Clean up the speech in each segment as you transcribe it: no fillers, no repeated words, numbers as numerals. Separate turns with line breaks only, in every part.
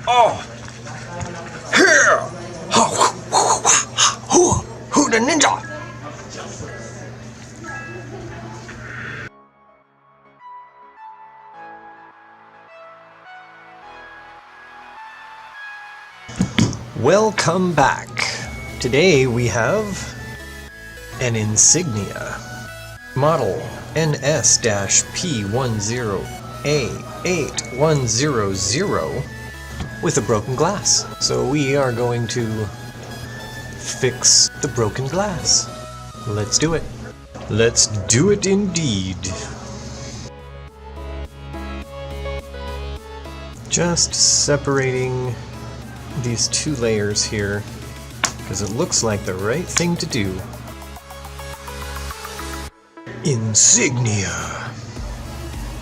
Oh! Here! Who the ninja? Welcome back. Today we have an Insignia model NS-P10A8100 with a broken glass. So we are going to fix the broken glass. Let's do it. Let's do it indeed. Just separating these two layers here because it looks like the right thing to do. Insignia.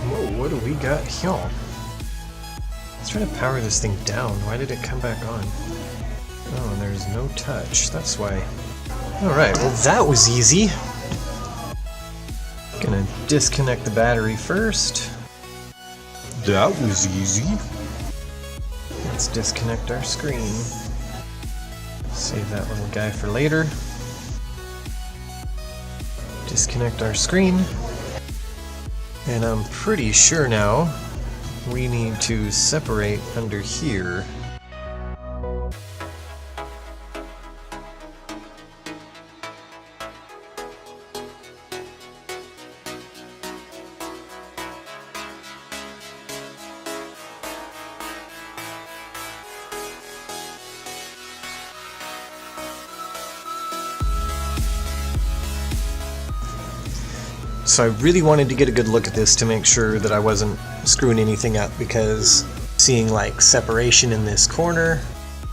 Whoa, what do we got here? Let's try to power this thing down. Why did it come back on? Oh, there's no touch. That's why. Alright, well that was easy. Gonna disconnect the battery first. That was easy. Let's disconnect our screen. Save that little guy for later. Disconnect our screen. And I'm pretty sure now we need to separate under here. So I really wanted to get a good look at this to make sure that I wasn't screwing anything up, because seeing like separation in this corner.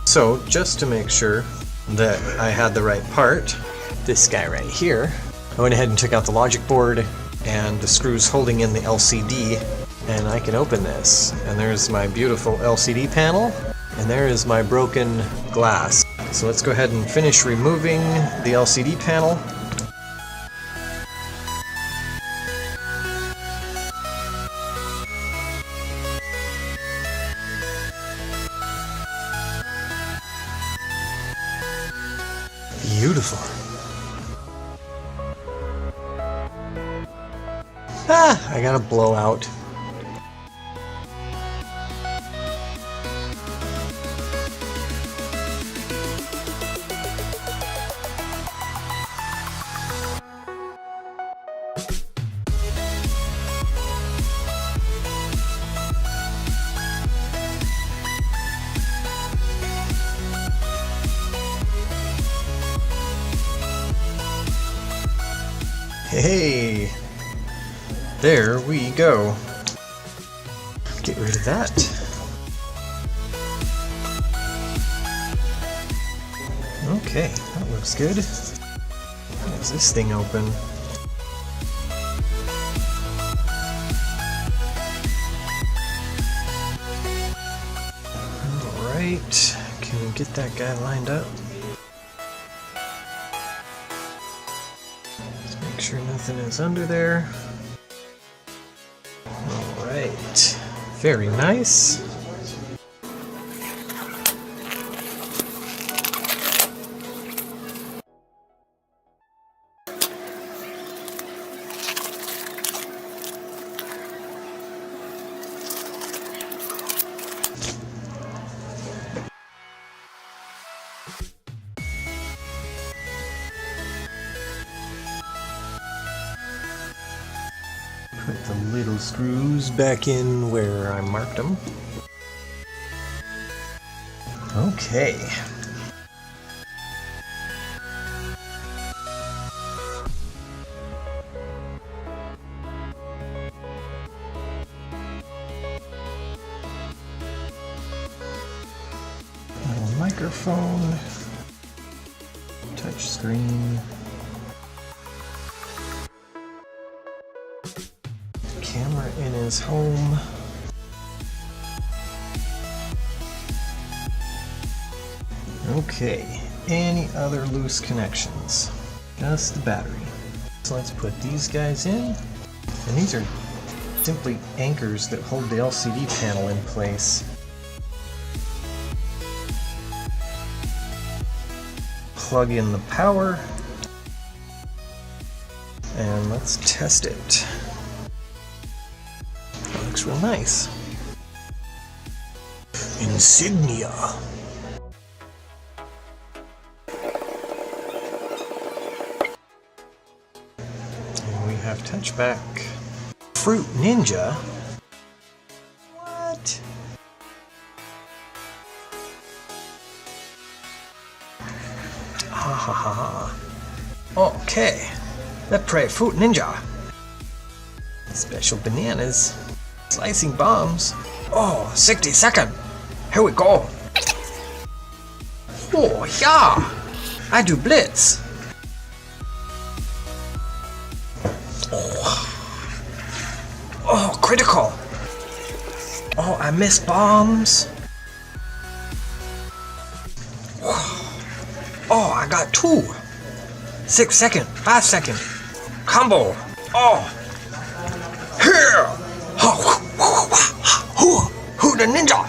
So just to make sure that I had the right part, this guy right here, I went ahead and took out the logic board and the screws holding in the LCD, and I can open this. And there's my beautiful LCD panel, and there is my broken glass. So let's go ahead and finish removing the LCD panel. Beautiful. Ah, I got a blowout. Hey, there we go. Get rid of that. Okay, that looks good. Is this thing open? Alright, can we get that guy lined up? Make sure nothing is under there. Alright, very nice. Put the little screws back in where I marked them. Okay. Little microphone. Touch screen. Camera in his home. Okay, any other loose connections? Just the battery. So let's put these guys in. And these are simply anchors that hold the LCD panel in place. plug in the power. And let's test it. That looks real nice. Insignia. And we have touchback. Fruit Ninja? What? Ha ha ha ha. Okay. Let's try Fruit Ninja. Special bananas. Slicing bombs. Oh, 60 seconds. Here we go. Oh, yeah. I do blitz. Oh, critical. Oh, I missed bombs. Oh, I got 2. 6 seconds, 5 seconds. Combo. Oh. Here. Who the ninja?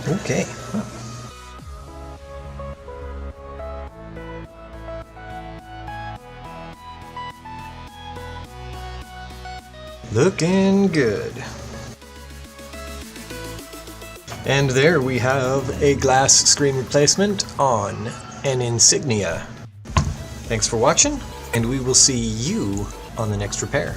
Okay. Looking good. And there we have a glass screen replacement on an Insignia. Thanks for watching, and we will see you on the next repair.